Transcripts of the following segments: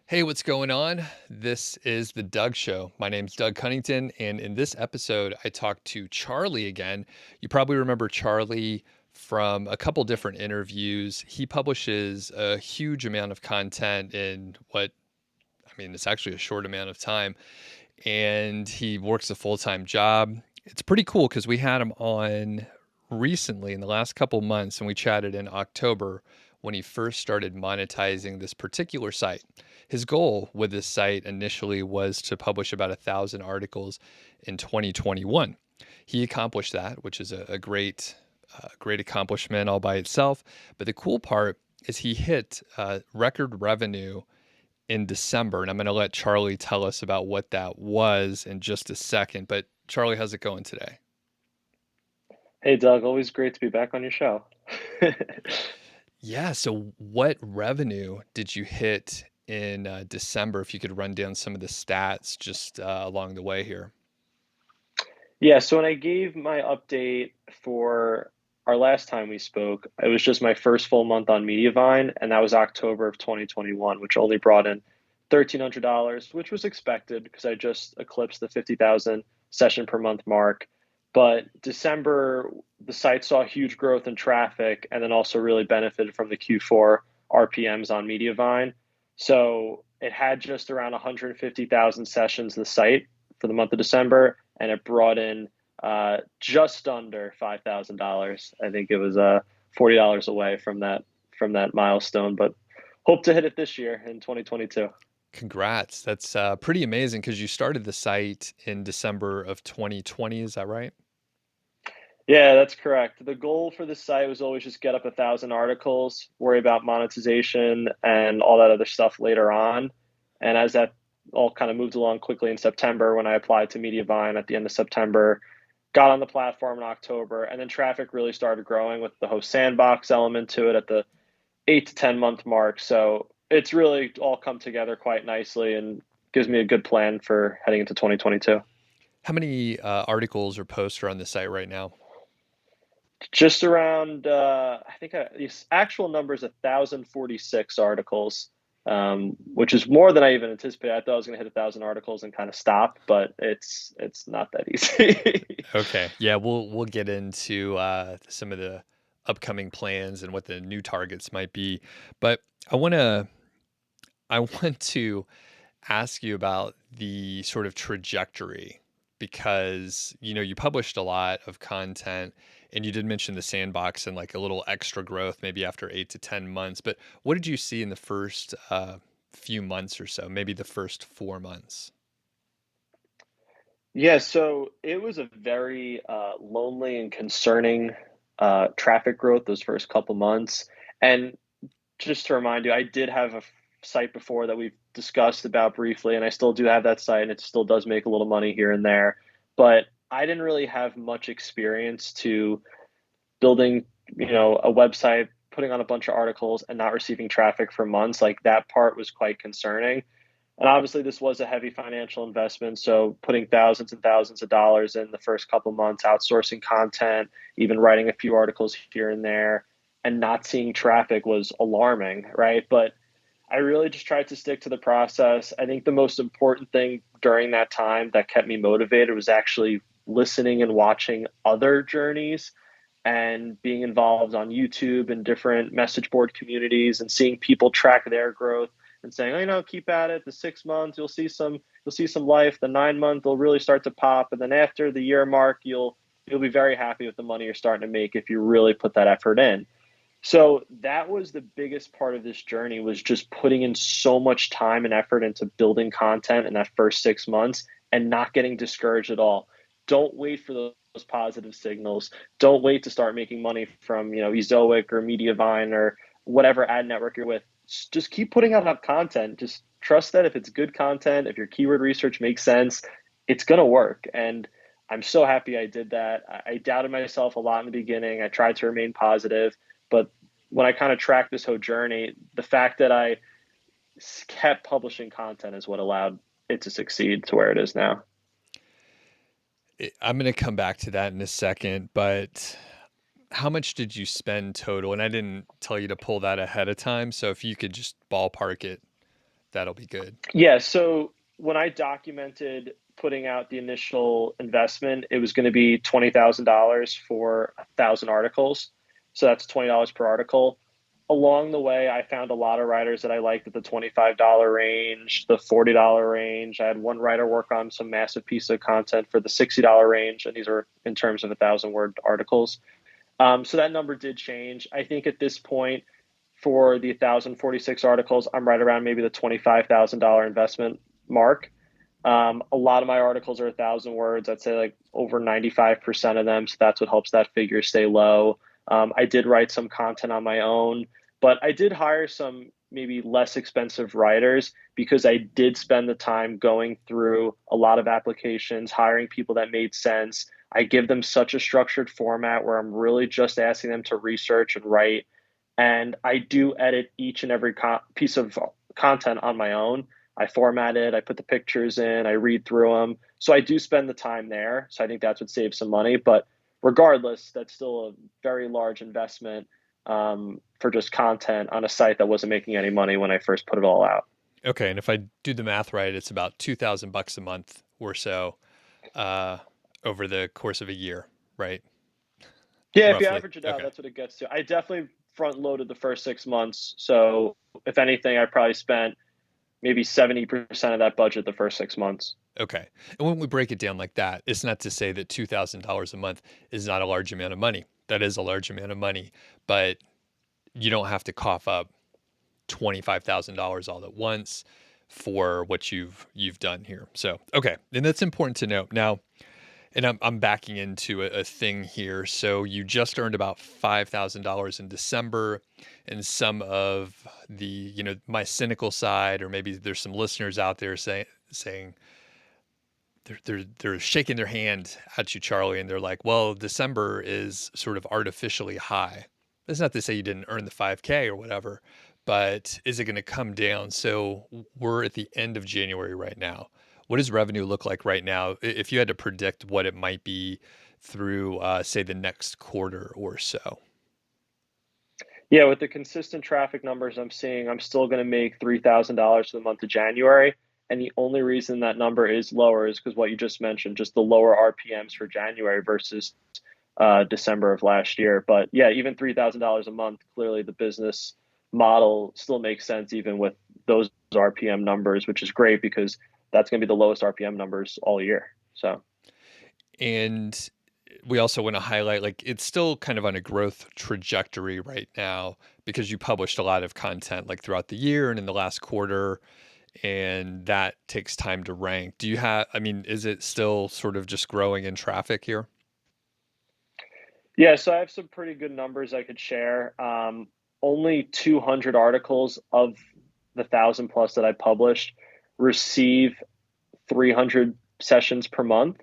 Hey, what's going on? This is the Doug Show. My name's Doug Cunnington, and in this episode, I talked to Charlie again. You probably remember Charlie from a couple different interviews. He publishes a huge amount of content in it's actually a short amount of time, and he works a full time job. It's pretty cool because we had him on recently in the last couple months, and we chatted in October when he first started monetizing this particular site. His goal with this site initially was to publish about 1,000 articles in 2021. He accomplished that, which is a great accomplishment all by itself. But the cool part is he hit record revenue in December, and I'm going to let Charlie tell us about what that was in just a second. But Charlie, how's it going today? Hey Doug, always great to be back on your show. Yeah. So, what revenue did you hit in December? If you could run down some of the stats just along the way here. Yeah, so when I gave my update for our last time we spoke, it was just my first full month on Mediavine, and that was October of 2021, which only brought in $1,300, which was expected because I just eclipsed the 50,000 session per month mark. But December, the site saw huge growth in traffic and then also really benefited from the Q4 RPMs on Mediavine. So it had just around 150,000 sessions, the site for the month of December, and it brought in just under $5,000. I think it was $40 away from that milestone, but hope to hit it this year in 2022. Congrats. That's pretty amazing because you started the site in December of 2020. Is that right? Yeah, that's correct. The goal for the site was always just get up 1,000 articles, worry about monetization and all that other stuff later on. And as that all kind of moved along quickly in September, when I applied to Mediavine at the end of September, got on the platform in October, and then traffic really started growing with the host sandbox element to it at the 8 to 10 month mark. So it's really all come together quite nicely and gives me a good plan for heading into 2022. How many articles or posts are on the site right now? Just around, I think the actual number is 1,046 articles, which is more than I even anticipated. I thought I was going to hit 1,000 articles and kind of stop, but it's not that easy. Okay. Yeah, we'll get into some of the upcoming plans and what the new targets might be. But I want to I want to ask you about the sort of trajectory because you published a lot of content and you did mention the sandbox and like a little extra growth maybe after 8 to 10 months. But what did you see in the first few months or so, maybe the first 4 months? Yeah, so it was a very lonely and concerning traffic growth those first couple months. And just to remind you, I did have a site before that we've discussed about briefly, and I still do have that site, and it still does make a little money here and there. But I didn't really have much experience to building, a website, putting on a bunch of articles, and not receiving traffic for months. Like that part was quite concerning. And obviously, this was a heavy financial investment. So, putting thousands and thousands of dollars in the first couple months, outsourcing content, even writing a few articles here and there, and not seeing traffic was alarming, right? But I really just tried to stick to the process. I think the most important thing during that time that kept me motivated was actually listening and watching other journeys and being involved on YouTube and different message board communities and seeing people track their growth and saying, oh, keep at it. The 6 months, you'll see some life. The 9 month, will really start to pop, and then after the year mark, you'll be very happy with the money you're starting to make if you really put that effort in. So that was the biggest part of this journey, was just putting in so much time and effort into building content in that first 6 months and not getting discouraged at all. Don't wait for those positive signals. Don't wait to start making money from, Ezoic or Mediavine or whatever ad network you're with. Just keep putting out content. Just trust that if it's good content, if your keyword research makes sense, it's going to work. And I'm so happy I did that. I doubted myself a lot in the beginning. I tried to remain positive, but when I kind of tracked this whole journey, the fact that I kept publishing content is what allowed it to succeed to where it is now. I'm going to come back to that in a second, but how much did you spend total? And I didn't tell you to pull that ahead of time, so if you could just ballpark it that'll be good. Yeah, so when I documented putting out the initial investment, it was going to be $20,000 for 1,000 articles. So that's $20 per article. Along the way, I found a lot of writers that I liked at the $25 range, the $40 range. I had one writer work on some massive piece of content for the $60 range, and these are in terms of 1,000 word articles. So that number did change. I think at this point, for the 1,046 articles, I'm right around maybe the $25,000 investment mark. A lot of my articles are 1,000 words. I'd say like over 95% of them. So that's what helps that figure stay low. I did write some content on my own, but I did hire some maybe less expensive writers because I did spend the time going through a lot of applications, hiring people that made sense. I give them such a structured format where I'm really just asking them to research and write. And I do edit each and every piece of content on my own. I format it, I put the pictures in, I read through them. So I do spend the time there. So I think that's what saves some money. But regardless, that's still a very large investment for just content on a site that wasn't making any money when I first put it all out. Okay, and if I do the math right, it's about $2,000 a month or so uh, over the course of a year, right? Yeah, if you Roughly. average it out, Okay. that's what it gets to. I definitely front loaded the first 6 months. So if anything, I probably spent maybe 70% of that budget the first 6 months. Okay. And when we break it down like that, it's not to say that $2,000 a month is not a large amount of money. That is a large amount of money, but you don't have to cough up $25,000 all at once for what you've done here. So, okay. And that's important to know. Now, and I'm backing into a thing here. So you just earned about $5,000 in December, and some of the, my cynical side, or maybe there's some listeners out there saying they're shaking their hand at you, Charlie, and they're like, "Well, December is sort of artificially high." That's not to say you didn't earn the 5K or whatever, but is it going to come down? So we're at the end of January right now. What does revenue look like right now? If you had to predict what it might be through, say, the next quarter or so. Yeah, with the consistent traffic numbers I'm seeing, I'm still going to make $3,000 for the month of January. And the only reason that number is lower is because what you just mentioned, just the lower RPMs for January versus December of last year. But yeah, even $3,000 a month, clearly the business model still makes sense even with those RPM numbers, which is great because that's going to be the lowest RPM numbers all year. So. And we also want to highlight, like, it's still kind of on a growth trajectory right now because you published a lot of content like throughout the year and in the last quarter, and that takes time to rank. Do you have, I mean, is it still sort of just growing in traffic here? Yeah, so I have some pretty good numbers I could share. Only 200 articles of the 1,000 plus that I published receive 300 sessions per month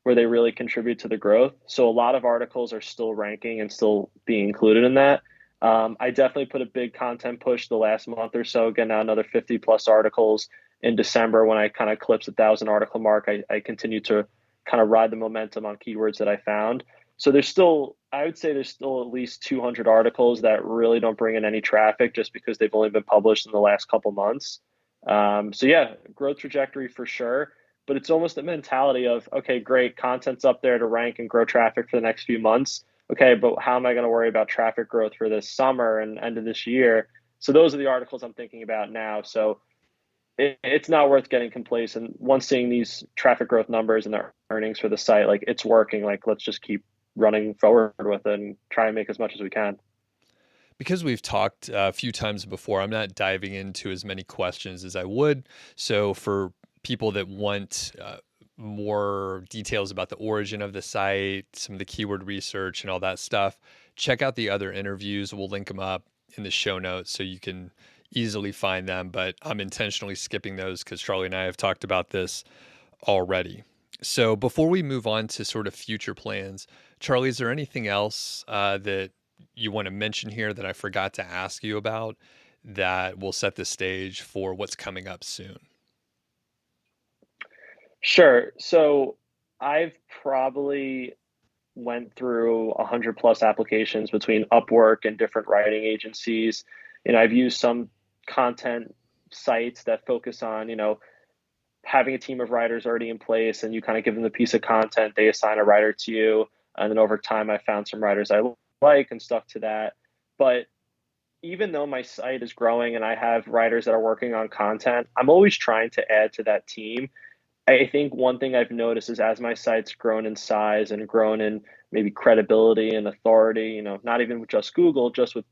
where they really contribute to the growth. So a lot of articles are still ranking and still being included in that. I definitely put a big content push the last month or so. Again, now another 50 plus articles in December when I kind of clipped the 1,000 article mark. I continue to kind of ride the momentum on keywords that I found. So there's still, I would say there's still at least 200 articles that really don't bring in any traffic just because they've only been published in the last couple months. So yeah, growth trajectory for sure, but it's almost the mentality of, okay, great, content's up there to rank and grow traffic for the next few months. Okay, but how am I going to worry about traffic growth for this summer and end of this year? So those are the articles I'm thinking about now. So it's not worth getting complacent. Once seeing these traffic growth numbers and the earnings for the site, like it's working. Like let's just keep running forward with it and try and make as much as we can. Because we've talked a few times before, I'm not diving into as many questions as I would. So for people that want more details about the origin of the site, some of the keyword research and all that stuff, check out the other interviews. We'll link them up in the show notes so you can easily find them. But I'm intentionally skipping those because Charlie and I have talked about this already. So before we move on to sort of future plans, Charlie, is there anything else that you want to mention here that I forgot to ask you about that will set the stage for what's coming up soon? Sure. So I've probably went through 100 plus applications between Upwork and different writing agencies. And I've used some content sites that focus on, having a team of writers already in place, and you kind of give them the piece of content, they assign a writer to you. And then over time, I found some writers I like and stuck to that. But even though my site is growing and I have writers that are working on content, I'm always trying to add to that team. I think one thing I've noticed is as my site's grown in size and grown in maybe credibility and authority, not even with just Google, just with,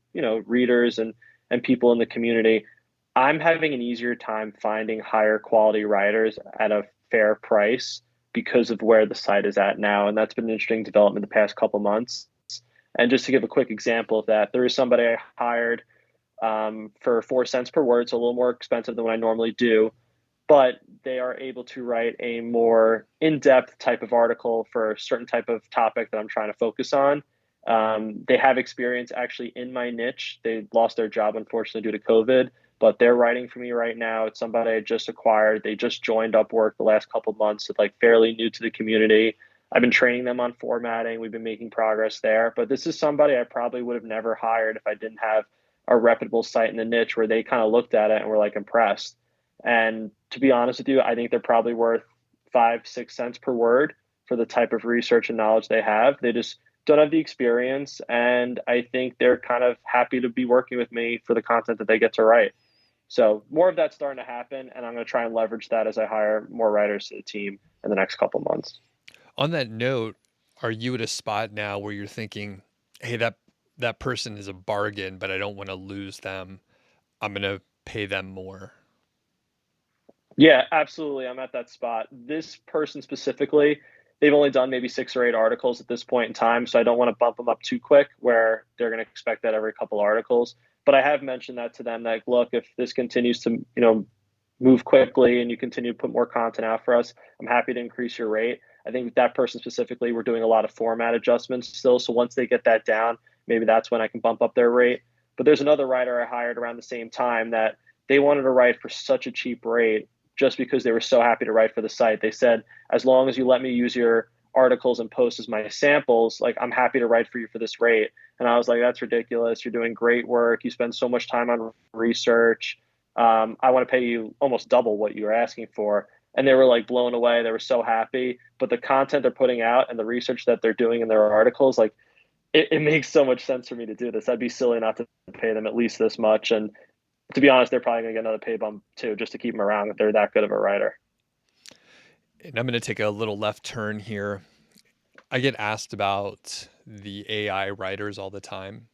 readers and people in the community, I'm having an easier time finding higher quality writers at a fair price because of where the site is at now. And that's been an interesting development the past couple months. And just to give a quick example of that, there is somebody I hired for 4 cents per word, so a little more expensive than what I normally do, but they are able to write a more in-depth type of article for a certain type of topic that I'm trying to focus on. They have experience actually in my niche. They lost their job, unfortunately, due to COVID, but they're writing for me right now. It's somebody I just acquired. They just joined Upwork the last couple of months, so like fairly new to the community. I've been training them on formatting. We've been making progress there, but this is somebody I probably would have never hired if I didn't have a reputable site in the niche where they kind of looked at it and were like impressed. And to be honest with you, I think they're probably worth 5, 6 cents per word for the type of research and knowledge they have. They just don't have the experience. And I think they're kind of happy to be working with me for the content that they get to write. So more of that's starting to happen. And I'm going to try and leverage that as I hire more writers to the team in the next couple months. On that note, are you at a spot now where you're thinking, hey, that person is a bargain, but I don't want to lose them. I'm going to pay them more. Yeah, absolutely. I'm at that spot. This person specifically, they've only done maybe 6 or 8 articles at this point in time, so I don't want to bump them up too quick where they're going to expect that every couple articles. But I have mentioned that to them that look, if this continues to, move quickly and you continue to put more content out for us, I'm happy to increase your rate. I think with that person specifically, we're doing a lot of format adjustments still. So once they get that down, maybe that's when I can bump up their rate. But there's another writer I hired around the same time that they wanted to write for such a cheap rate just because they were so happy to write for the site. They said, as long as you let me use your articles and post as my samples, like I'm happy to write for you for this rate. And I was like, that's ridiculous. You're doing great work. You spend so much time on research. I want to pay you almost double what you were asking for. And they were like blown away. They were so happy. But the content they're putting out and the research that they're doing in their articles, like it makes so much sense for me to do this. I'd be silly not to pay them at least this much. And to be honest, they're probably going to get another pay bump too, just to keep them around if they're that good of a writer. And I'm going to take a little left turn here. I get asked about the AI writers all the time.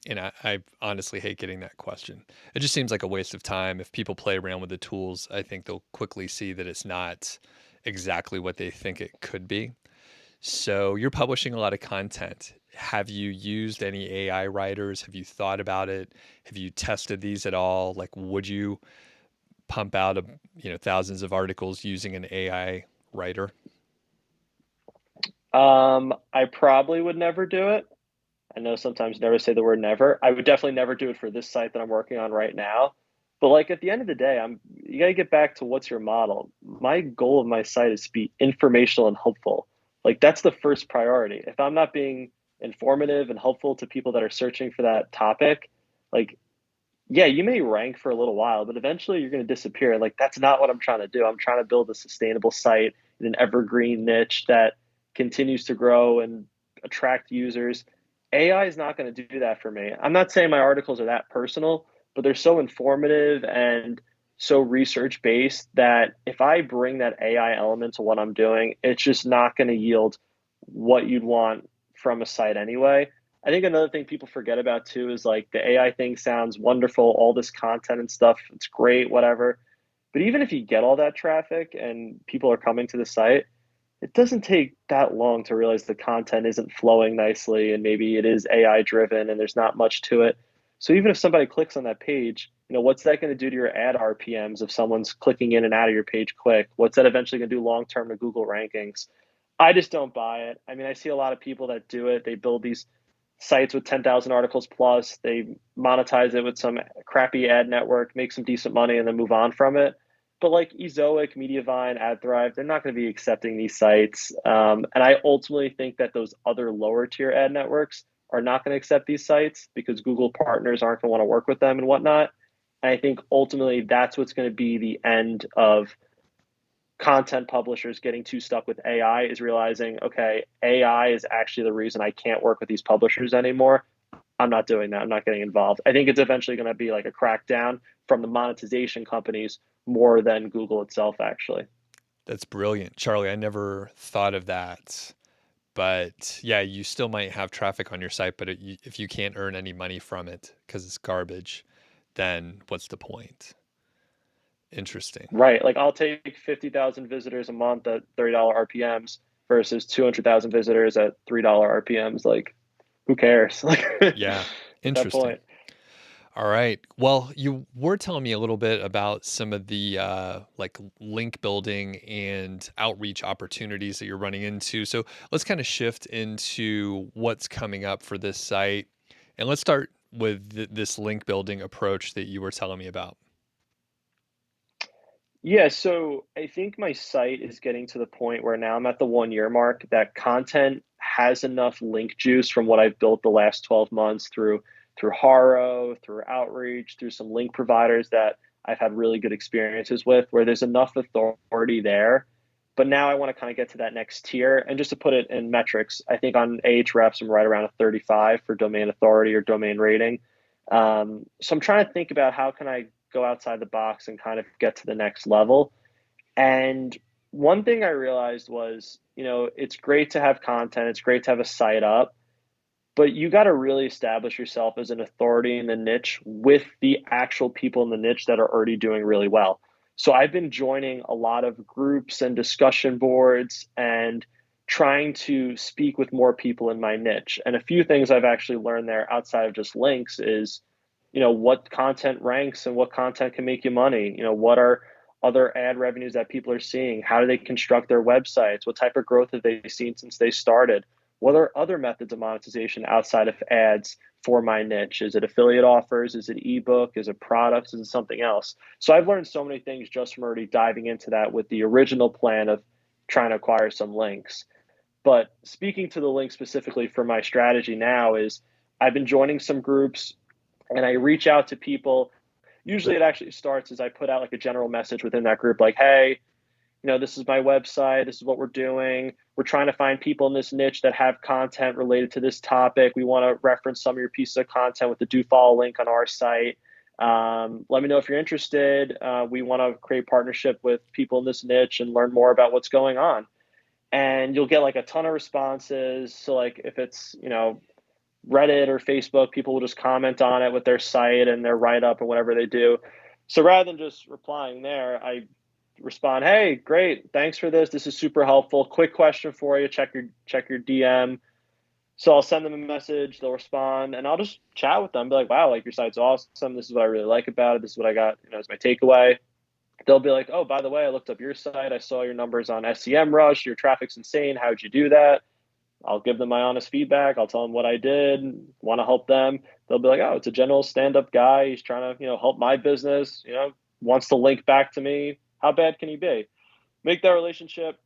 And I honestly hate getting that question. It just seems like a waste of time. If people play around with the tools, I think they'll quickly see that it's not exactly what they think it could be. So you're publishing a lot of content. Have you used any AI writers? Have you thought about it? Have you tested these at all? Like, would you pump out thousands of articles using an AI writer? I probably would never do it. I know sometimes never say the word never. I would definitely never do it for this site that I'm working on right now. But like at the end of the day, you got to get back to what's your model. My goal of my site is to be informational and helpful. Like that's the first priority. If I'm not being informative and helpful to people that are searching for that topic, like yeah, you may rank for a little while, but eventually you're going to disappear. Like that's not what I'm trying to do. I'm trying to build a sustainable site in an evergreen niche that continues to grow and attract users. AI is not going to do that for me. I'm not saying my articles are that personal, but they're so informative and so research based that if I bring that AI element to what I'm doing, it's just not going to yield what you'd want from a site anyway. I think another thing people forget about too is like the AI thing sounds wonderful, all this content and stuff, it's great, whatever. But even if you get all that traffic and people are coming to the site, it doesn't take that long to realize the content isn't flowing nicely and maybe it is AI driven and there's not much to it. So even if somebody clicks on that page, what's that going to do to your ad RPMs if someone's clicking in and out of your page quick? What's that eventually going to do long term to Google rankings? I just don't buy it. I mean, I see a lot of people that do it. They build these sites with 10,000 articles plus, they monetize it with some crappy ad network, make some decent money, and then move on from it. But like Ezoic, Mediavine, AdThrive, they're not going to be accepting these sites. And I ultimately think that those other lower tier ad networks are not going to accept these sites because Google partners aren't going to want to work with them and whatnot. And I think ultimately that's what's going to be the end of content publishers getting too stuck with AI, is realizing, okay, AI is actually the reason I can't work with these publishers anymore. I'm not doing that. I'm not getting involved. I think it's eventually going to be like a crackdown from the monetization companies more than Google itself, actually. That's brilliant, Charlie. I never thought of that. But yeah, you still might have traffic on your site, but if you can't earn any money from it because it's garbage, then what's the point? Interesting. Right. Like I'll take 50,000 visitors a month at $30 RPMs versus 200,000 visitors at $3 RPMs. Like, who cares? Like Yeah, at that interesting. point. All right. Well, you were telling me a little bit about some of the like link building and outreach opportunities that you're running into. So let's kind of shift into what's coming up for this site, and let's start with this link building approach that you were telling me about. Yeah, so I think my site is getting to the point where now I'm at the 1 year mark that content has enough link juice from what I've built the last 12 months through Haro, through outreach, through some link providers that I've had really good experiences with, where there's enough authority there. But now I want to kind of get to that next tier. And just to put it in metrics, I think on Ahrefs, I'm right around a 35 for domain authority or domain rating. So I'm trying to think about how can I go outside the box and kind of get to the next level. And one thing I realized was, it's great to have content, it's great to have a site up, but you got to really establish yourself as an authority in the niche with the actual people in the niche that are already doing really well. So I've been joining a lot of groups and discussion boards and trying to speak with more people in my niche. And a few things I've actually learned there outside of just links is, what content ranks and what content can make you money. What are other ad revenues that people are seeing? How do they construct their websites? What type of growth have they seen since they started? What are other methods of monetization outside of ads for my niche? Is it affiliate offers? Is it ebook? Is it products? Is it something else? So I've learned so many things just from already diving into that with the original plan of trying to acquire some links. But speaking to the link specifically for my strategy now is I've been joining some groups and I reach out to people. Usually it actually starts as I put out like a general message within that group, like, hey, this is my website. This is what we're doing. We're trying to find people in this niche that have content related to this topic. We want to reference some of your pieces of content with the do follow link on our site. Let me know if you're interested. We want to create partnership with people in this niche and learn more about what's going on. And you'll get like a ton of responses. So like if it's, Reddit or Facebook, people will just comment on it with their site and their write up or whatever they do. So rather than just replying there, I respond, "Hey, great, thanks for this. This is super helpful. Quick question for you. Check your DM." So I'll send them a message. They'll respond, and I'll just chat with them. Be like, "Wow, like your site's awesome. This is what I really like about it. This is what I got. As my takeaway." They'll be like, "Oh, by the way, I looked up your site. I saw your numbers on SEMrush. Your traffic's insane. How'd you do that?" I'll give them my honest feedback. I'll tell them what I did, want to help them. They'll be like, "Oh, it's a general stand-up guy. He's trying to, help my business, wants to link back to me. How bad can he be?" Make that relationship.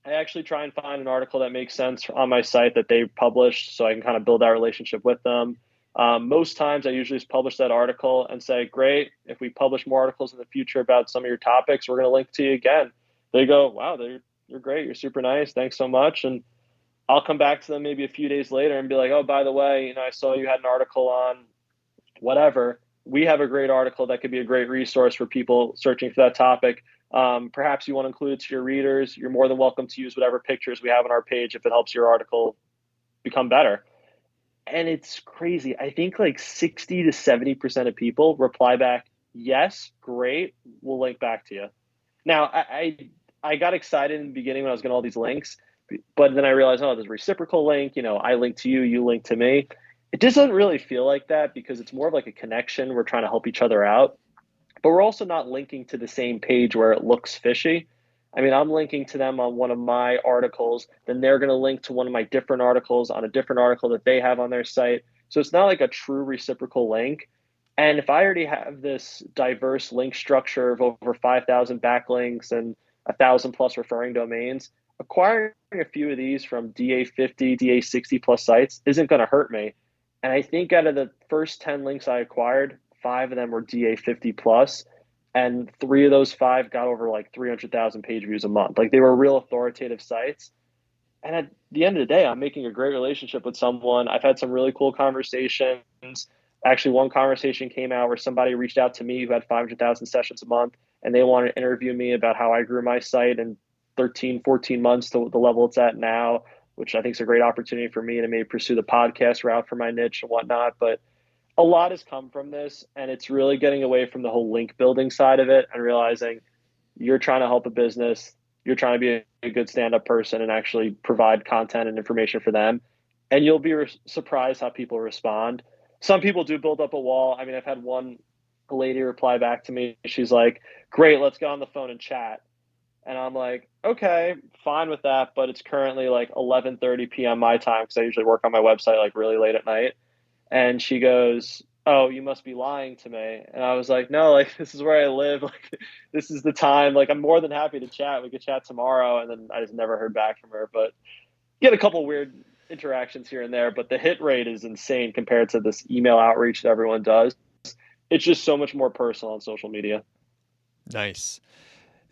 I actually try and find an article that makes sense on my site that they published so I can kind of build that relationship with them. Most times I usually just publish that article and say, great, if we publish more articles in the future about some of your topics, we're going to link to you again. They go, wow, you're great. You're super nice. Thanks so much. And I'll come back to them maybe a few days later and be like, oh, by the way, I saw you had an article on whatever. We have a great article that could be a great resource for people searching for that topic. Perhaps you want to include it to your readers. You're more than welcome to use whatever pictures we have on our page if it helps your article become better. And it's crazy. I think like 60 to 70% of people reply back, yes, great, we'll link back to you. Now, I got excited in the beginning when I was getting all these links, but then I realized, oh, there's a reciprocal link. I link to you, you link to me. It doesn't really feel like that because it's more of like a connection. We're trying to help each other out, but we're also not linking to the same page where it looks fishy. I mean, I'm linking to them on one of my articles, then they're going to link to one of my different articles on a different article that they have on their site. So it's not like a true reciprocal link. And if I already have this diverse link structure of over 5,000 backlinks and 1,000 plus referring domains, acquiring a few of these from DA50, DA60 plus sites isn't going to hurt me. And I think out of the first 10 links I acquired, 5 of them were DA 50 plus, and 3 of those 5 got over like 300,000 page views a month. Like they were real authoritative sites. And at the end of the day, I'm making a great relationship with someone. I've had some really cool conversations. Actually, one conversation came out where somebody reached out to me who had 500,000 sessions a month, and they wanted to interview me about how I grew my site in 13, 14 months to the level it's at now, which I think is a great opportunity for me to maybe pursue the podcast route for my niche and whatnot. But a lot has come from this, and it's really getting away from the whole link building side of it and realizing you're trying to help a business, you're trying to be a good stand-up person and actually provide content and information for them, and you'll be surprised how people respond. Some people do build up a wall. I mean, I've had one lady reply back to me. She's like, great, let's get on the phone and chat. And I'm like, okay, fine with that, but it's currently like 11:30 p.m. my time because I usually work on my website like really late at night. And she goes, oh, you must be lying to me. And I was like, no, like this is where I live. Like this is the time. Like I'm more than happy to chat. We could chat tomorrow. And then I just never heard back from her. But get a couple weird interactions here and there. But the hit rate is insane compared to this email outreach that everyone does. It's just so much more personal on social media. Nice.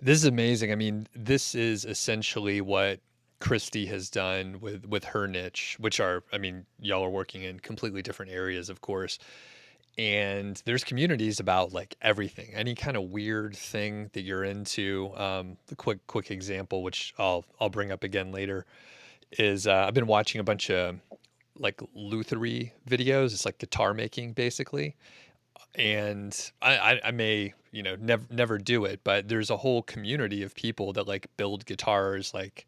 This is amazing. I mean, this is essentially what Christy has done with her niche, which are, I mean, y'all are working in completely different areas, of course. And there's communities about like everything, any kind of weird thing that you're into. The quick example, which I'll bring up again later, is I've been watching a bunch of like lutherie videos. It's like guitar making, basically. And I may, you know, never do it, but there's a whole community of people that like build guitars like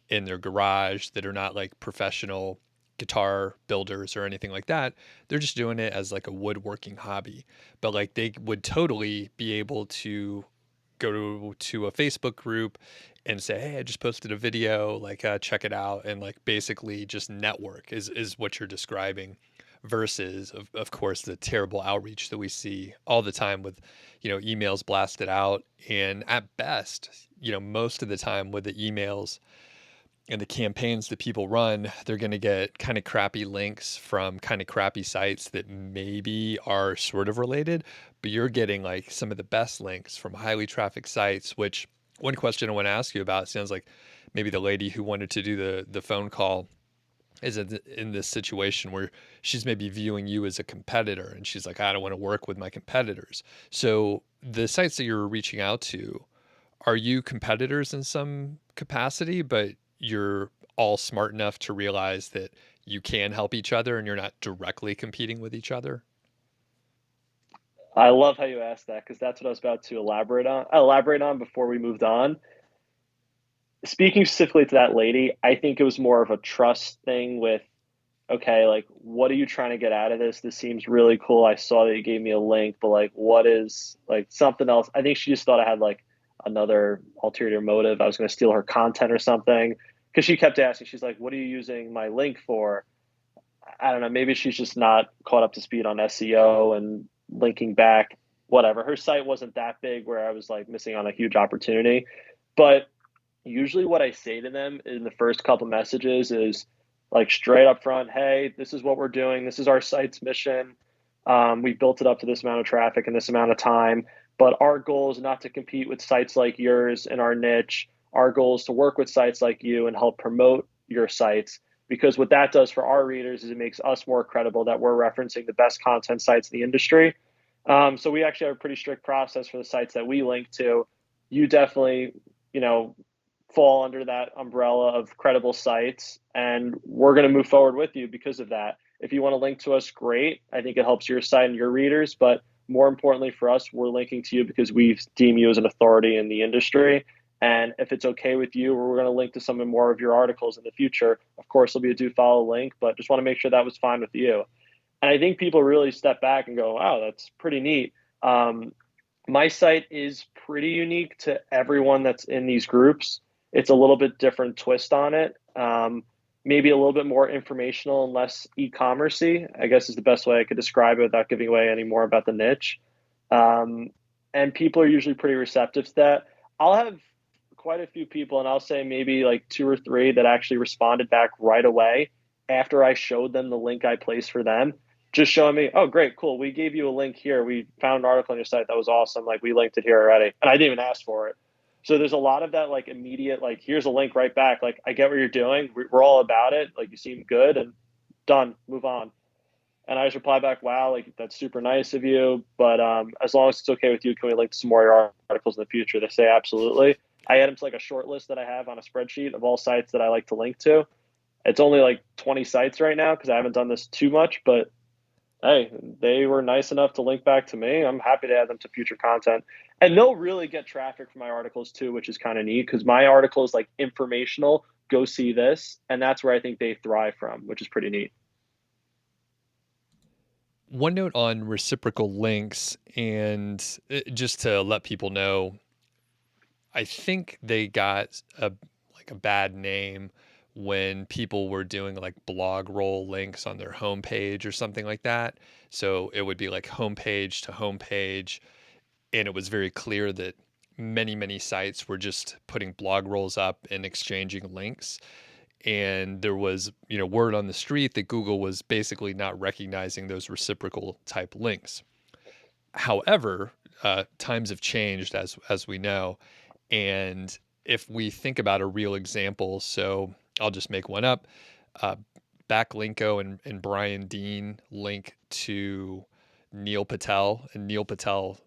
in their garage that are not like professional guitar builders or anything like that. They're just doing it as like a woodworking hobby. But like they would totally be able to go to a Facebook group and say, "Hey, I just posted a video, like check it out," and like basically just network is what you're describing versus of course the terrible outreach that we see all the time with, you know, emails blasted out. And at best, you know, most of the time with the emails and the campaigns that people run, they're going to get kind of crappy links from kind of crappy sites that maybe are sort of related, but you're getting like some of the best links from highly trafficked sites. Which one question I want to ask you about, sounds like maybe the lady who wanted to do the phone call is in this situation where she's maybe viewing you as a competitor and she's like, I don't want to work with my competitors. So the sites that you're reaching out to, are you competitors in some capacity, but you're all smart enough to realize that you can help each other and you're not directly competing with each other? I love how you asked that because that's what I was about to elaborate on before we moved on. Speaking specifically to that lady, I think it was more of a trust thing with, okay, like, what are you trying to get out of this? This seems really cool. I saw that you gave me a link, but like, what is like something else? I think she just thought I had like another ulterior motive. I was going to steal her content or something because she kept asking. She's like, what are you using my link for? I don't know. Maybe she's just not caught up to speed on SEO and linking back, whatever. Her site wasn't that big where I was like missing on a huge opportunity. But usually what I say to them in the first couple messages is like straight up front, hey, this is what we're doing. This is our site's mission. We built it up to this amount of traffic in this amount of time. But our goal is not to compete with sites like yours in our niche. Our goal is to work with sites like you and help promote your sites. Because what that does for our readers is it makes us more credible that we're referencing the best content sites in the industry. So we actually have a pretty strict process for the sites that we link to. You definitely, you know, fall under that umbrella of credible sites, and we're going to move forward with you because of that. If you want to link to us, great. I think it helps your site and your readers, but more importantly for us, we're linking to you because we deem you as an authority in the industry. And if it's okay with you, we're going to link to some more of your articles in the future. Of course, there'll be a do follow link, but just want to make sure that was fine with you. And I think people really step back and go, wow, that's pretty neat. My site is pretty unique to everyone that's in these groups. It's a little bit different twist on it. Maybe a little bit more informational and less e-commercey, I guess is the best way I could describe it without giving away any more about the niche. Um, and people are usually pretty receptive to that. I'll have quite a few people, and I'll say maybe like 2 or 3 that actually responded back right away after I showed them the link I placed for them. just showing me, oh, great, cool. We gave you a link here. We found an article on your site that was awesome. Like we linked it here already, and I didn't even ask for it. So there's a lot of that, like immediate, like here's a link right back. Like I get what you're doing. We're all about it. Like you seem good, and done. Move on. And I just reply back, wow, like that's super nice of you. But as long as it's okay with you, can we link to some more of your articles in the future? They say absolutely. I add them to like a short list that I have on a spreadsheet of all sites that I like to link to. It's only like 20 sites right now because I haven't done this too much, but hey, they were nice enough to link back to me. I'm happy to add them to future content. And they'll really get traffic from my articles too, which is kind of neat because my article is like informational, go see this. And that's where I think they thrive from, which is pretty neat. One note on reciprocal links, and just to let people know, I think they got a bad name when people were doing like blog roll links on their homepage or something like that. So it would be like homepage to homepage, and it was very clear that many sites were just putting blog rolls up and exchanging links. And there was, word on the street that Google was basically not recognizing those reciprocal type links. However, times have changed as we know, and if we think about a real example, so I'll just make one up. Uh, Backlinko and Brian Dean link to Neil Patel, and Neil Patel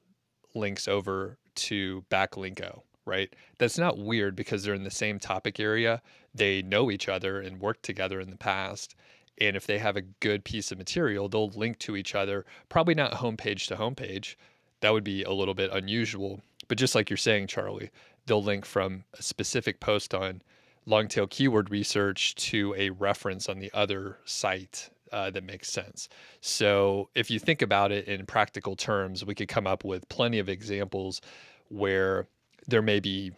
links over to Backlinko, right? That's not weird because they're in the same topic area. They know each other and worked together in the past. And if they have a good piece of material, they'll link to each other, probably not homepage to homepage. That would be a little bit unusual. But just like you're saying, Charlie, they'll link from a specific post on long tail keyword research to a reference on the other site that makes sense. So if you think about it in practical terms, we could come up with plenty of examples where there may be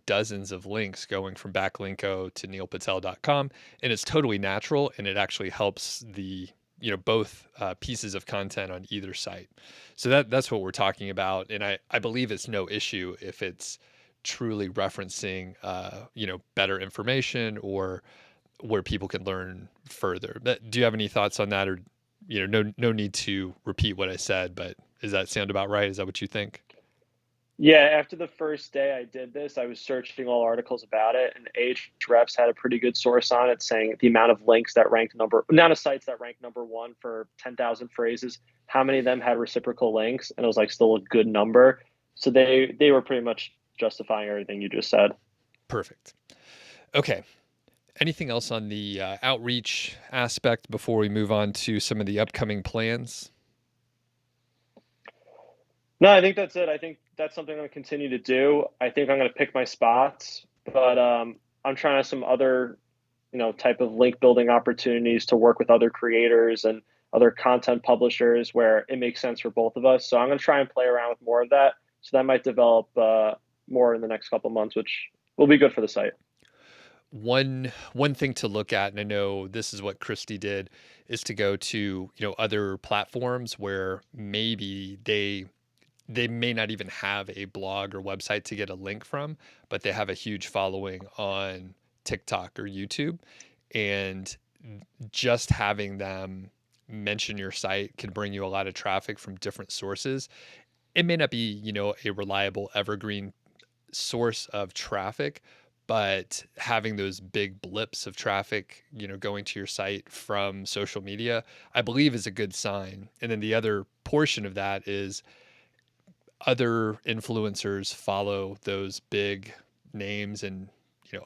dozens of links going from backlinko to neilpatel.com, and it's totally natural, and it actually helps the both pieces of content on either site. So that's what we're talking about, and I believe it's no issue if it's truly referencing better information or where people can learn further. But do you have any thoughts on that, or no need to repeat what I said, but does that sound about right? Is that what you think? Yeah, after the first day I did this, I was searching all articles about it, and Ahrefs had a pretty good source on it saying the amount of links that ranked amount of sites that ranked number one for 10,000 phrases, how many of them had reciprocal links, and it was like still a good number. So they were pretty much justifying everything you just said. Perfect. Okay. Anything else on the outreach aspect before we move on to some of the upcoming plans? No, I think that's it. I think that's something I'm going to continue to do. I think I'm going to pick my spots, but I'm trying some other, type of link building opportunities to work with other creators and other content publishers where it makes sense for both of us. So I'm going to try and play around with more of that. So that might develop more in the next couple months, which will be good for the site. One thing to look at, and I know this is what Christy did, is to go to other platforms where maybe they may not even have a blog or website to get a link from, but they have a huge following on TikTok or YouTube. And just having them mention your site can bring you a lot of traffic from different sources. It may not be, a reliable evergreen source of traffic, but having those big blips of traffic, going to your site from social media, I believe is a good sign. And then the other portion of that is other influencers follow those big names and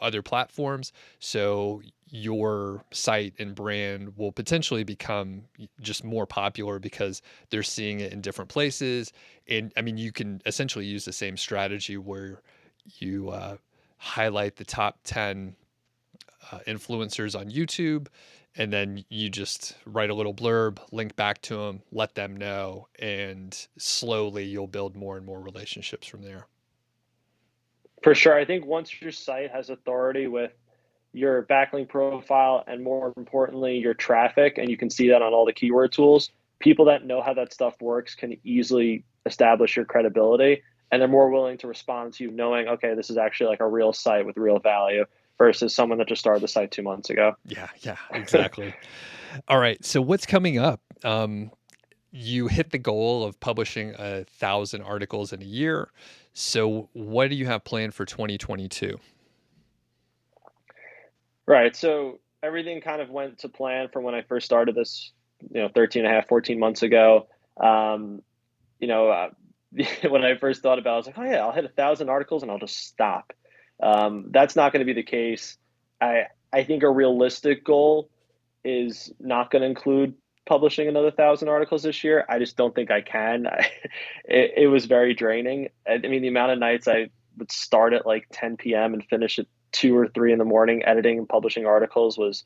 other platforms, so your site and brand will potentially become just more popular because they're seeing it in different places. And I mean, you can essentially use the same strategy where you highlight the top 10 influencers on YouTube, and then you just write a little blurb, link back to them, let them know, and slowly you'll build more and more relationships from there. For sure. I think once your site has authority with your backlink profile and more importantly, your traffic, and you can see that on all the keyword tools, people that know how that stuff works can easily establish your credibility and they're more willing to respond to you knowing, okay, this is actually like a real site with real value versus someone that just started the site 2 months ago. Yeah, exactly. All right. So what's coming up? Um, you hit the goal of publishing 1,000 articles in a year. So, what do you have planned for 2022? Right. So everything kind of went to plan from when I first started this, 13 and a half, 14 months ago. Um, you know, uh, when I first thought about it, I was like, oh yeah, I'll hit 1,000 articles and I'll just stop. That's not going to be the case. I think a realistic goal is not going to include publishing another 1,000 articles this year. I just don't think I can. It was very draining. I mean, the amount of nights I would start at like 10 p.m. and finish at 2 or 3 in the morning editing and publishing articles was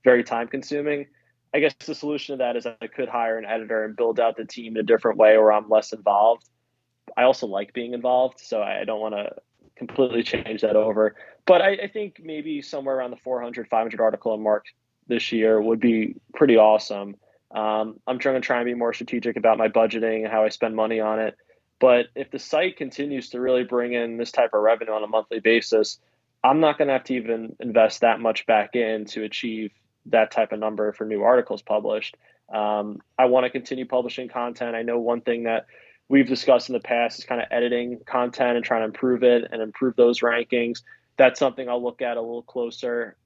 very time consuming. I guess the solution to that is I could hire an editor and build out the team in a different way where I'm less involved. I also like being involved, so I don't want to completely change that over. But I think maybe somewhere around the 400, 500 article mark this year would be pretty awesome. I'm trying to try and be more strategic about my budgeting and how I spend money on it. But if the site continues to really bring in this type of revenue on a monthly basis, I'm not going to have to even invest that much back in to achieve that type of number for new articles published. I want to continue publishing content. I know one thing that we've discussed in the past is kind of editing content and trying to improve it and improve those rankings. That's something I'll look at a little closer.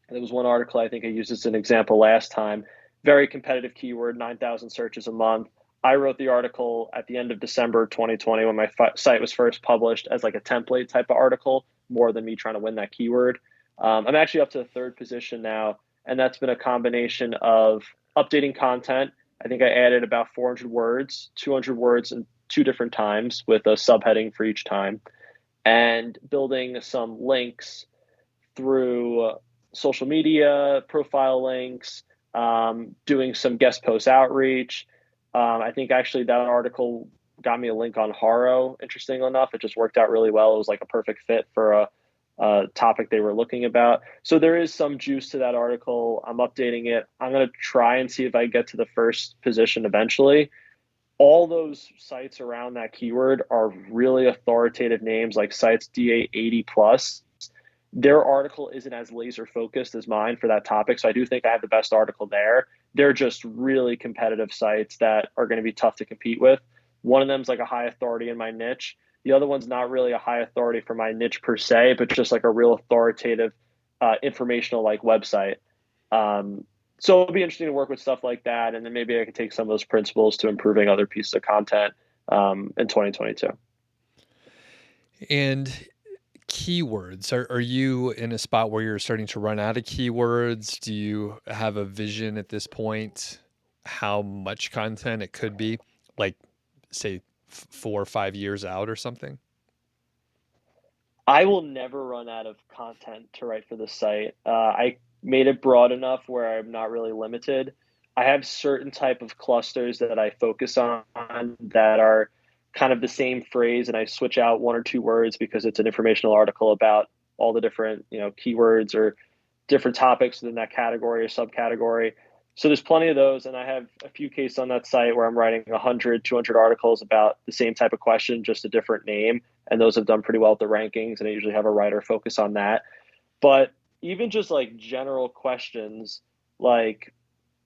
There was one article I think I used as an example last time. Very competitive keyword, 9,000 searches a month. I wrote the article at the end of December 2020 when my site was first published as like a template type of article, more than me trying to win that keyword. I'm actually up to the third position now, and that's been a combination of updating content. I think I added about 400 words, 200 words in two different times with a subheading for each time, and building some links through social media, profile links, doing some guest post outreach. I think actually that article got me a link on Haro. Interesting enough, it just worked out really well. It was like a perfect fit for a topic they were looking about. So there is some juice to that article. I'm updating it. I'm going to try and see if I get to the first position eventually. All those sites around that keyword are really authoritative names like sites DA 80 plus. Their article isn't as laser focused as mine for that topic. So I do think I have the best article there. They're just really competitive sites that are going to be tough to compete with. One of them is like a high authority in my niche. The other one's not really a high authority for my niche per se, but just like a real authoritative, informational like website. So it'll be interesting to work with stuff like that, and then maybe I can take some of those principles to improving other pieces of content in 2022. And keywords, are you in a spot where you're starting to run out of keywords? Do you have a vision at this point how much content it could be? Like, say, 4 or 5 years out or something? I will never run out of content to write for the site. I made it broad enough where I'm not really limited. I have certain type of clusters that I focus on that are kind of the same phrase, and I switch out one or two words because it's an informational article about all the different keywords or different topics within that category or subcategory. So there's plenty of those, and I have a few cases on that site where I'm writing 100, 200 articles about the same type of question, just a different name, and those have done pretty well at the rankings, and I usually have a writer focus on that. But even just like general questions, like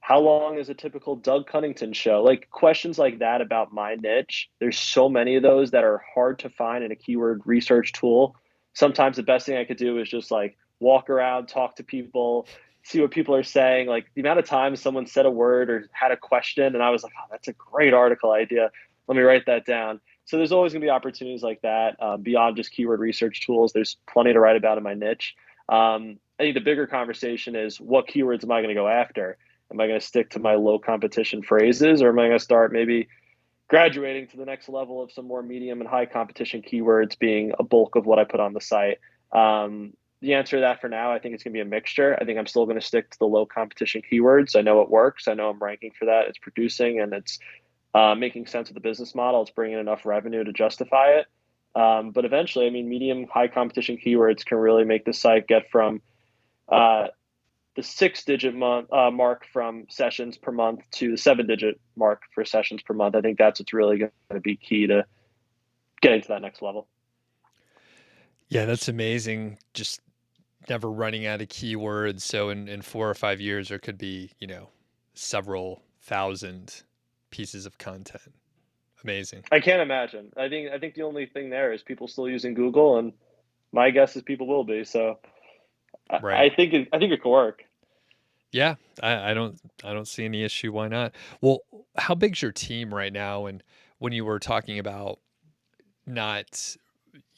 how long is a typical Doug Cunnington show? Like questions like that about my niche. There's so many of those that are hard to find in a keyword research tool. Sometimes the best thing I could do is just like walk around, talk to people, see what people are saying. Like the amount of times someone said a word or had a question, and I was like, oh, that's a great article idea. Let me write that down. So there's always going to be opportunities like that beyond just keyword research tools. There's plenty to write about in my niche. I think the bigger conversation is what keywords am I going to go after? Am I going to stick to my low competition phrases, or am I going to start maybe graduating to the next level of some more medium and high competition keywords being a bulk of what I put on the site? The answer to that for now, I think it's going to be a mixture. I think I'm still going to stick to the low competition keywords. I know it works. I know I'm ranking for that. It's producing and it's making sense of the business model. It's bringing enough revenue to justify it. But eventually, I mean, medium high competition keywords can really make the site get from uh, the 6 digit mark from sessions per month to the 7 digit mark for sessions per month. I think that's what's really going to be key to getting to that next level. Yeah, that's amazing. Just never running out of keywords. So in 4 or 5 years, there could be, several 1,000 pieces of content. Amazing. I can't imagine. I think the only thing there is people still using Google, and my guess is people will be. So I, Right. I think it could work. Yeah, I don't see any issue. Why not? Well, how big's your team right now? And when you were talking about not,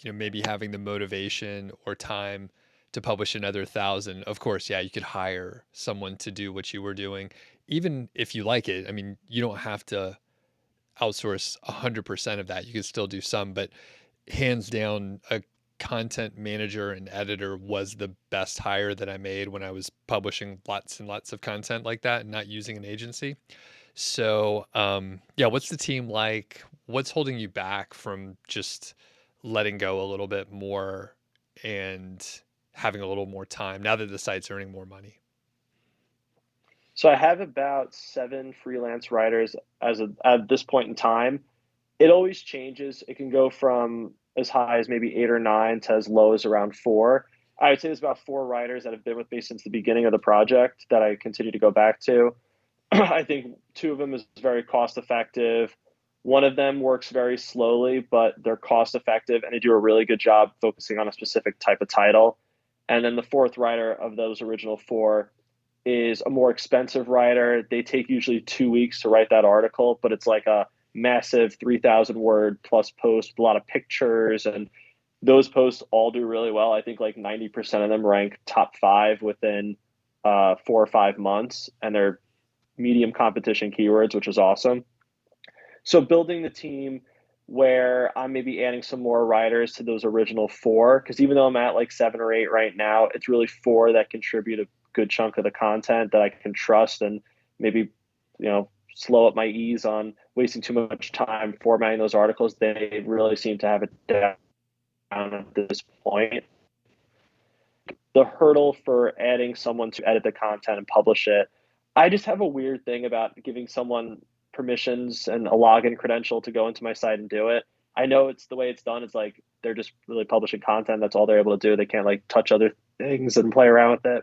maybe having the motivation or time to publish another 1,000, of course, yeah, you could hire someone to do what you were doing, even if you like it. I mean, you don't have to outsource 100% of that. You could still do some, but hands down, a content manager and editor was the best hire that I made when I was publishing lots and lots of content like that and not using an agency. So, yeah, what's the team like? What's holding you back from just letting go a little bit more and having a little more time now that the site's earning more money? So I have about 7 freelance writers at this point in time. It always changes. It can go from as high as maybe 8 or 9 to as low as around 4. I would say there's about 4 writers that have been with me since the beginning of the project that I continue to go back to. I think 2 of them is very cost effective. One of them works very slowly, but they're cost effective and they do a really good job focusing on a specific type of title. And then the fourth writer of those original 4 is a more expensive writer. They take usually 2 weeks to write that article, but it's like a massive 3,000 word plus post with a lot of pictures. And those posts all do really well. I think like 90% of them rank top 5 within 4 or 5 months. And they're medium competition keywords, which is awesome. So building the team where I'm maybe adding some more writers to those original 4, because even though I'm at like 7 or 8 right now, it's really 4 that contribute a good chunk of the content that I can trust and maybe, slow up my ease on wasting too much time formatting those articles. They really seem to have it down at this point. The hurdle for adding someone to edit the content and publish it, I just have a weird thing about giving someone permissions and a login credential to go into my site and do it. I know it's the way it's done. It's like they're just really publishing content. That's all they're able to do. They can't like touch other things and play around with it.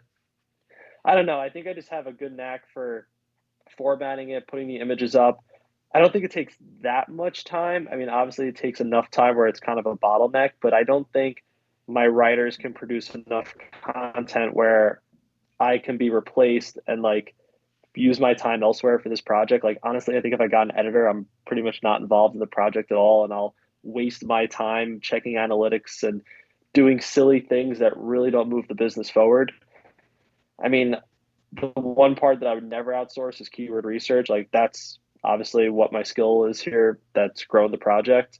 I don't know. I think I just have a good knack for formatting it, putting the images up. I don't think it takes that much time. I mean, obviously, it takes enough time where it's kind of a bottleneck, but I don't think my writers can produce enough content where I can be replaced and like use my time elsewhere for this project. Like, honestly, I think if I got an editor, I'm pretty much not involved in the project at all, and I'll waste my time checking analytics and doing silly things that really don't move the business forward. I mean, the one part that I would never outsource is keyword research. Like that's obviously what my skill is here. That's grown the project.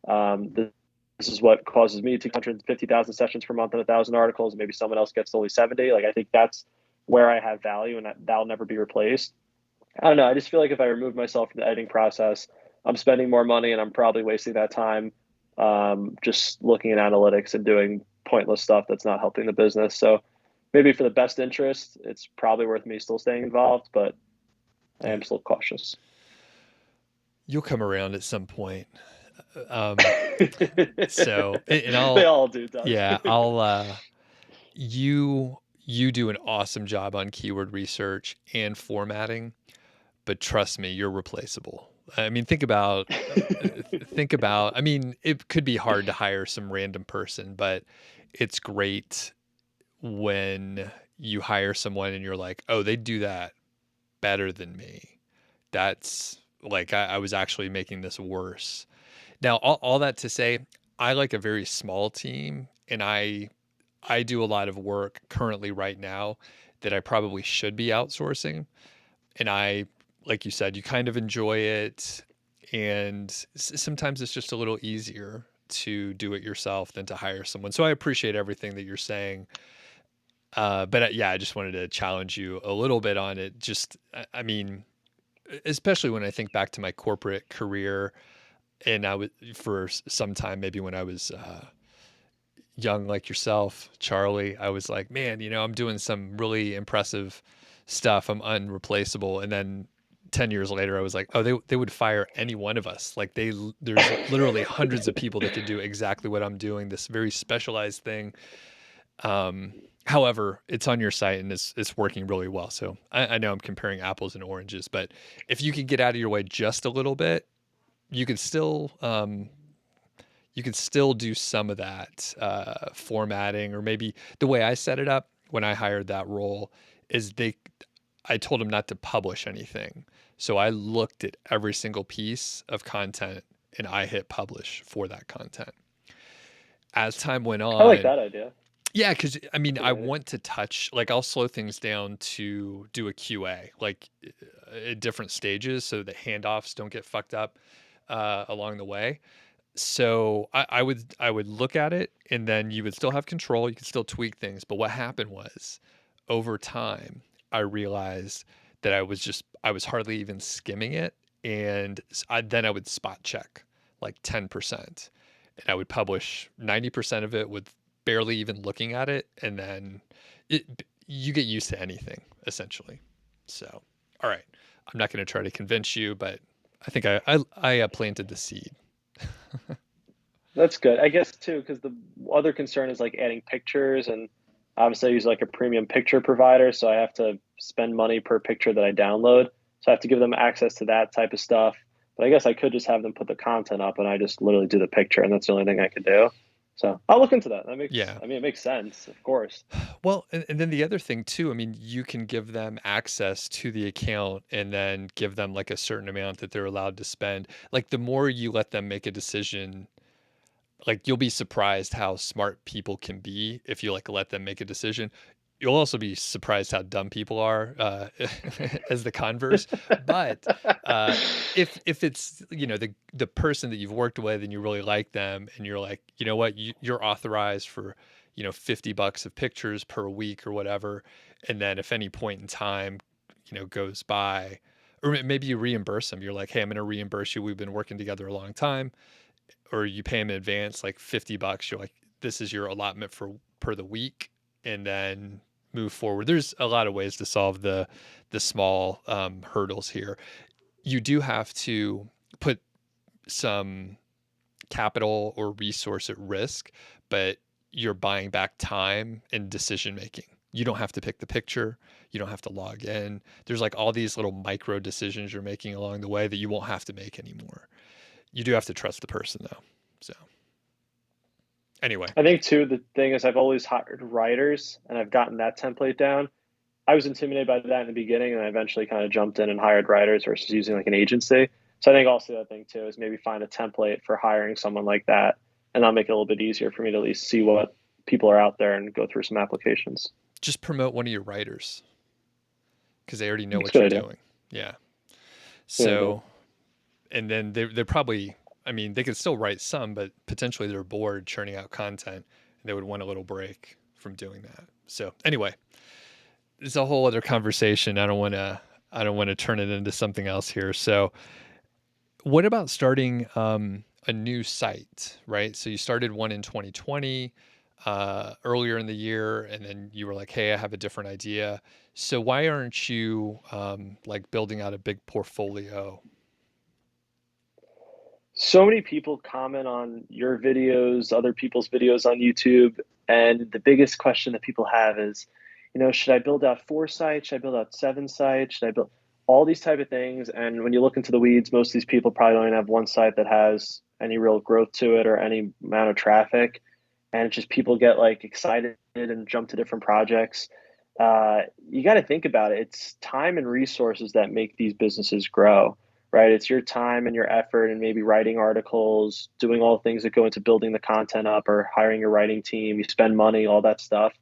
This is what causes me to 150,000 sessions per month and 1,000 articles. Maybe someone else gets only 70. Like I think that's where I have value, and that'll never be replaced. I don't know. I just feel like if I remove myself from the editing process, I'm spending more money, and I'm probably wasting that time just looking at analytics and doing pointless stuff that's not helping the business. So maybe for the best interest, it's probably worth me still staying involved, but I Yeah. am still cautious. You'll come around at some point. So, and They all do, Doug. yeah, you do an awesome job on keyword research and formatting, but trust me, you're replaceable. I mean, I mean, it could be hard to hire some random person, but it's great when you hire someone and you're like, oh, they do that better than me. That's like, I was actually making this worse. Now, all that to say, I like a very small team, and I do a lot of work currently right now that I probably should be outsourcing. And I, like you said, you kind of enjoy it. And sometimes it's just a little easier to do it yourself than to hire someone. So I appreciate everything that you're saying. But yeah, I just wanted to challenge you a little bit on it. Just, I mean, especially when I think back to my corporate career, and I was for some time, maybe when I was young like yourself, Charlie, I was like, man, I'm doing some really impressive stuff. I'm unreplaceable. And then 10 years later, I was like, oh, they would fire any one of us. Like there's literally hundreds of people that could do exactly what I'm doing, this very specialized thing. Um, However, it's on your site and it's working really well. So I know I'm comparing apples and oranges, but if you can get out of your way just a little bit, you can still do some of that formatting, or maybe the way I set it up when I hired that role is I told them not to publish anything. So I looked at every single piece of content and I hit publish for that content. As time went I like on, that idea. yeah, because I mean, That's a I good idea. want to touch, like, I'll slow things down to do a QA, like at different stages so the handoffs don't get fucked up along the way. So I would look at it and then you would still have control, you could still tweak things. But what happened was over time, I realized that I was hardly even skimming it. And then I would spot check like 10%. And I would publish 90% of it with barely even looking at it. And then you get used to anything essentially. So, all right. I'm not going to try to convince you, but I think I planted the seed. That's good. I guess too, because the other concern is like adding pictures, and obviously I use like a premium picture provider, so I have to spend money per picture that I download. So I have to give them access to that type of stuff. But I guess I could just have them put the content up and I just literally do the picture, and that's the only thing I could do. So I'll look into that. That makes, Yeah. I mean, it makes sense, of course. Well, and then the other thing too, I mean, you can give them access to the account and then give them like a certain amount that they're allowed to spend. Like the more you let them make a decision, like you'll be surprised how smart people can be if you like let them make a decision. You'll also be surprised how dumb people are, as the converse. But if it's the person that you've worked with and you really like them, and you're like, you know what, you're authorized for $50 of pictures per week or whatever, and then if any point in time goes by, or maybe you reimburse them. You're like, hey, I'm going to reimburse you. We've been working together a long time, or you pay them in advance, like $50. You're like, this is your allotment for per the week, and then move forward. There's a lot of ways to solve the small hurdles here. You do have to put some capital or resource at risk, but you're buying back time and decision making. You don't have to pick the picture. You don't have to log in. There's like all these little micro decisions you're making along the way that you won't have to make anymore. You do have to trust the person though. So anyway, I think too, the thing is I've always hired writers and I've gotten that template down. I was intimidated by that in the beginning, and I eventually kind of jumped in and hired writers versus using like an agency. So I think also that thing too is maybe find a template for hiring someone like that, and that'll make it a little bit easier for me to at least see what people are out there and go through some applications. just promote one of your writers because they already know It's a what you're good idea. doing. Yeah. Good idea. So, and then they're probably, I mean, they could still write some, but potentially they're bored churning out content and they would want a little break from doing that. So anyway, it's a whole other conversation. I don't want to turn it into something else here. So what about starting a new site, right? So you started one in 2020, earlier in the year, and then you were like, "Hey, I have a different idea." So why aren't you like building out a big portfolio? So many people comment on your videos, other people's videos on YouTube, and the biggest question that people have is, should I build out 4 sites? Should I build out 7 sites? Should I build all these type of things? And when you look into the weeds, most of these people probably don't even have one site that has any real growth to it or any amount of traffic. And it's just people get like excited and jump to different projects. You got to think about it. It's time and resources that make these businesses grow, right? It's your time and your effort and maybe writing articles, doing all the things that go into building the content up or hiring your writing team. You spend money, all that stuff.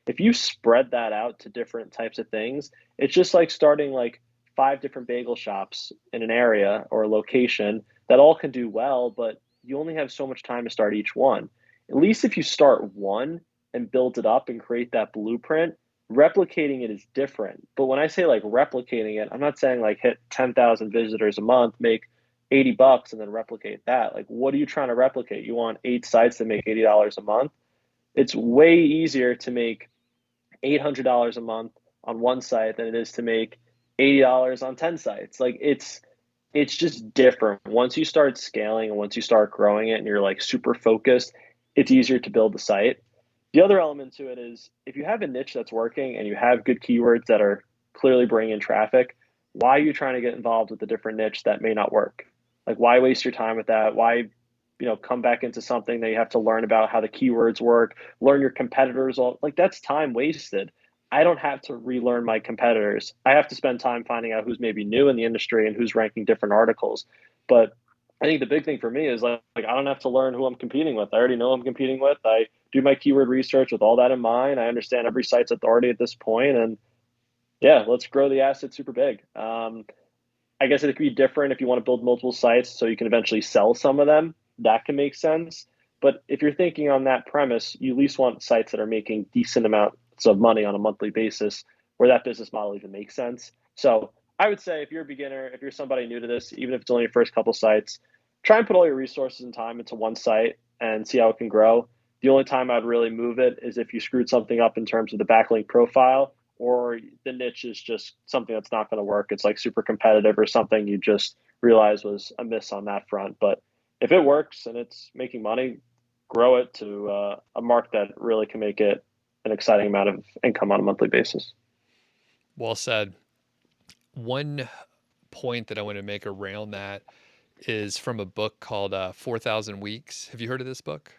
If you spread that out to different types of things, it's just like starting like 5 different bagel shops in an area or a location that all can do well, but you only have so much time to start each one. At least if you start one and build it up and create that blueprint, replicating it is different. But when I say like replicating it, I'm not saying like hit 10,000 visitors a month, make $80 and then replicate that. Like, what are you trying to replicate? You want 8 sites that make $80 a month? It's way easier to make $800 a month on one site than it is to make $80 on 10 sites. Like it's just different. Once you start scaling and once you start growing it and you're like super focused, it's easier to build the site. The other element to it is if you have a niche that's working and you have good keywords that are clearly bringing in traffic, why are you trying to get involved with a different niche that may not work? Like, why waste your time with that? Why, come back into something that you have to learn about how the keywords work, learn your competitors, all like that's time wasted. I don't have to relearn my competitors. I have to spend time finding out who's maybe new in the industry and who's ranking different articles. But I think the big thing for me is like I don't have to learn who I'm competing with. I already know who I'm competing with. I do my keyword research with all that in mind. I understand every site's authority at this point, and yeah, let's grow the asset super big. I guess it could be different if you want to build multiple sites so you can eventually sell some of them. That can make sense. But if you're thinking on that premise, you at least want sites that are making decent amounts of money on a monthly basis where that business model even makes sense. So I would say if you're a beginner, if you're somebody new to this, even if it's only your first couple sites, try and put all your resources and time into one site and see how it can grow. The only time I'd really move it is if you screwed something up in terms of the backlink profile or the niche is just something that's not going to work. It's like super competitive or something you just realize was a miss on that front. But if it works and it's making money, grow it to a mark that really can make it an exciting amount of income on a monthly basis. Well said. One point that I want to make around that is from a book called 4,000 Weeks. Have you heard of this book?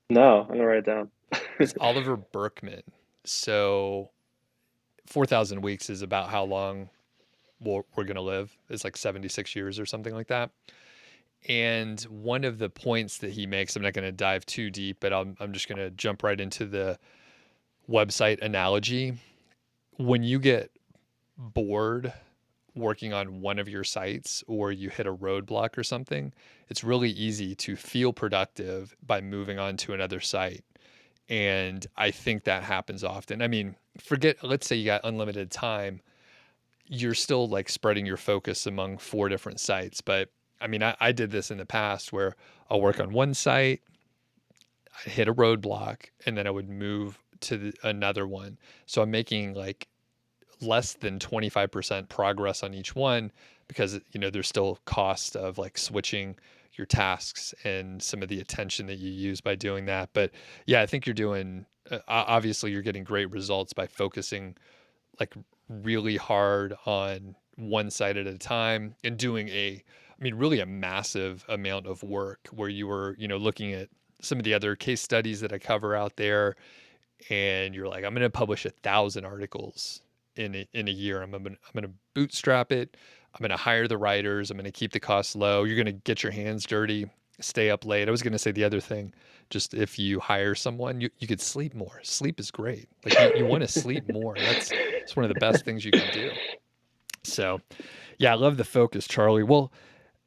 No, I'm gonna write it down. It's Oliver Berkman. So 4,000 weeks is about how long we're going to live. It's like 76 years or something like that. And one of the points that he makes, I'm not going to dive too deep, but I'm just going to jump right into the website analogy. When you get bored working on one of your sites or you hit a roadblock or something, it's really easy to feel productive by moving on to another site. And I think that happens often. I mean, let's say you got unlimited time, you're still like spreading your focus among four different sites. But I mean, I did this in the past where I'll work on one site, I'd hit a roadblock, and then I would move to another one. So I'm making like less than 25% progress on each one because there's still cost of like switching your tasks and some of the attention that you use by doing that. But yeah, I think you're doing obviously you're getting great results by focusing like really hard on one site at a time and doing really a massive amount of work where you were looking at some of the other case studies that I cover out there, and you're like, I'm going to publish 1,000 articles in a year. I'm gonna bootstrap it. I'm gonna hire the writers. I'm gonna keep the costs low. You're gonna get your hands dirty, stay up late. I was gonna say the other thing, just if you hire someone, you could sleep more. Sleep is great. Like you want to sleep more. It's one of the best things you can do. So yeah, I love the focus, Charlie. Well,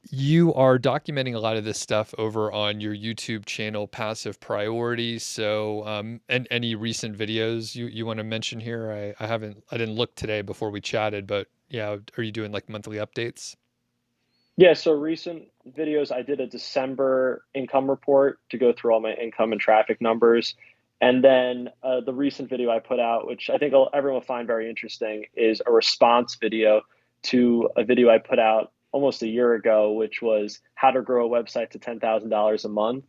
you are documenting a lot of this stuff over on your YouTube channel, Passive Priorities. So, and any recent videos you want to mention here? I didn't look today before we chatted, but yeah, are you doing like monthly updates? Yeah, so recent videos, I did a December income report to go through all my income and traffic numbers. And then the recent video I put out, which I think everyone will find very interesting, is a response video to a video I put out almost a year ago, which was how to grow a website to $10,000 a month.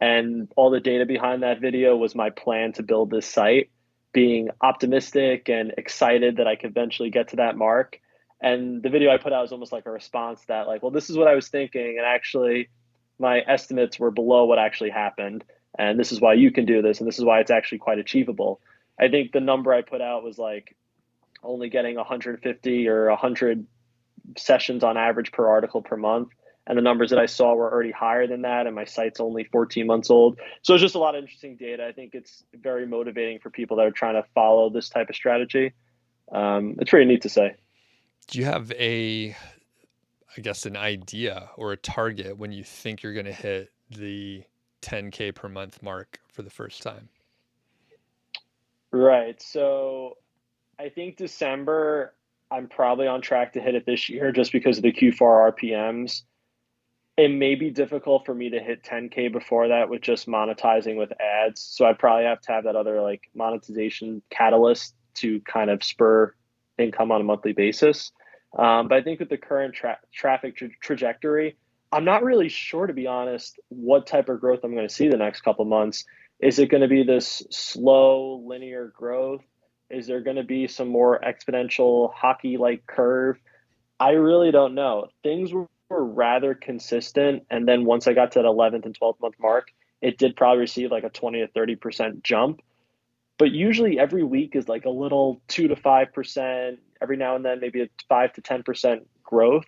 And all the data behind that video was my plan to build this site, being optimistic and excited that I could eventually get to that mark. And the video I put out was almost like a response to that, like, well, this is what I was thinking. And actually, my estimates were below what actually happened. And this is why you can do this. And this is why it's actually quite achievable. I think the number I put out was like only getting 150 or 100 sessions on average per article per month. And the numbers that I saw were already higher than that. And my site's only 14 months old. So it's just a lot of interesting data. I think it's very motivating for people that are trying to follow this type of strategy. It's pretty neat to say. Do you have I guess, an idea or a target when you think you're going to hit the 10K per month mark for the first time? Right. So I think December, I'm probably on track to hit it this year just because of the Q4 RPMs. It may be difficult for me to hit 10K before that with just monetizing with ads. So I'd probably have to have that other like monetization catalyst to kind of spur income on a monthly basis. But I think with the current traffic trajectory, I'm not really sure, to be honest, what type of growth I'm going to see the next couple months. Is it going to be this slow linear growth? Is there going to be some more exponential hockey like curve? I really don't know. Things were rather consistent. And then once I got to that 11th and 12th month mark, it did probably receive like a 20 to 30% jump. But usually every week is like a little 2 to 5%. Every now and then, maybe a 5 to 10% growth.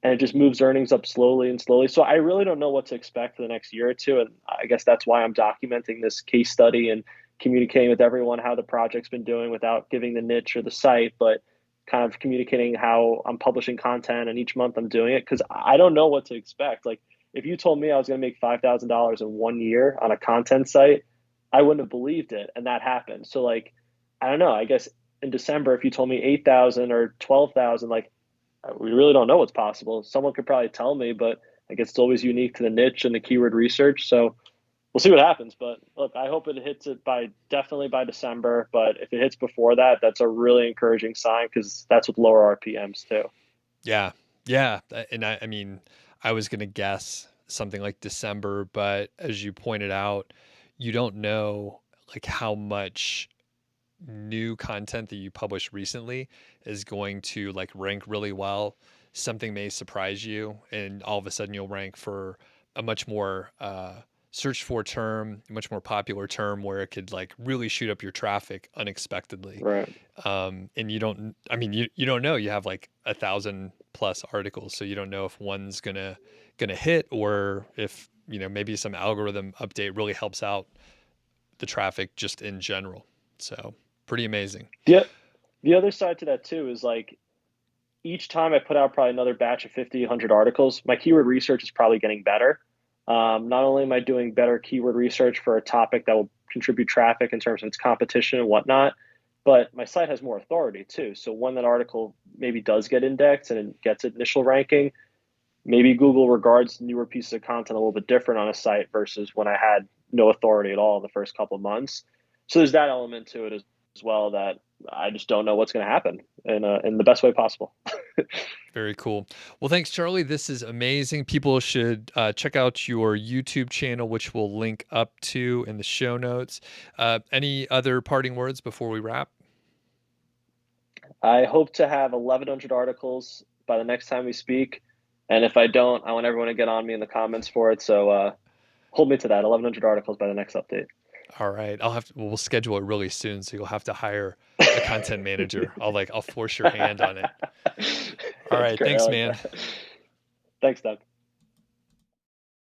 And it just moves earnings up slowly and slowly. So I really don't know what to expect for the next year or two. And I guess that's why I'm documenting this case study and communicating with everyone how the project's been doing without giving the niche or the site, but kind of communicating how I'm publishing content and each month I'm doing it because I don't know what to expect. Like if you told me I was going to make $5,000 in 1 year on a content site, I wouldn't have believed it, and that happened. So like, I don't know. I guess in December, if you told me 8,000 or 12,000, like we really don't know what's possible. Someone could probably tell me, but I guess it's always unique to the niche and the keyword research. So we'll see what happens. But look, I hope it hits it by definitely by December. But if it hits before that, that's a really encouraging sign because that's with lower RPMs too. Yeah. Yeah. And I mean, I was going to guess something like December, but as you pointed out, you don't know like how much new content that you published recently is going to like rank really well. Something may surprise you, and all of a sudden you'll rank for a much more searched for term, a much more popular term where it could like really shoot up your traffic unexpectedly. Right. And you don't, I mean, you don't know. You have like 1,000+ articles, so you don't know if one's gonna hit or if maybe some algorithm update really helps out the traffic just in general. So pretty amazing. The the other side to that too is like each time I put out probably another batch of 50, 100 articles, my keyword research is probably getting better. Not only am I doing better keyword research for a topic that will contribute traffic in terms of its competition and whatnot, but my site has more authority too. So when that article maybe does get indexed and it gets initial ranking, maybe Google regards newer pieces of content a little bit different on a site versus when I had no authority at all in the first couple of months. So there's that element to it as well that I just don't know what's going to happen in the best way possible. Very cool. Well, thanks, Charlie. This is amazing. People should check out your YouTube channel, which we'll link up to in the show notes. Any other parting words before we wrap? I hope to have 1,100 articles by the next time we speak. And if I don't, I want everyone to get on me in the comments for it. So hold me to that 1,100 articles by the next update. All right. We'll schedule it really soon. So you'll have to hire a content manager. I'll force your hand on it. All That's right. great. I Thanks, like man. that. Thanks, Doug.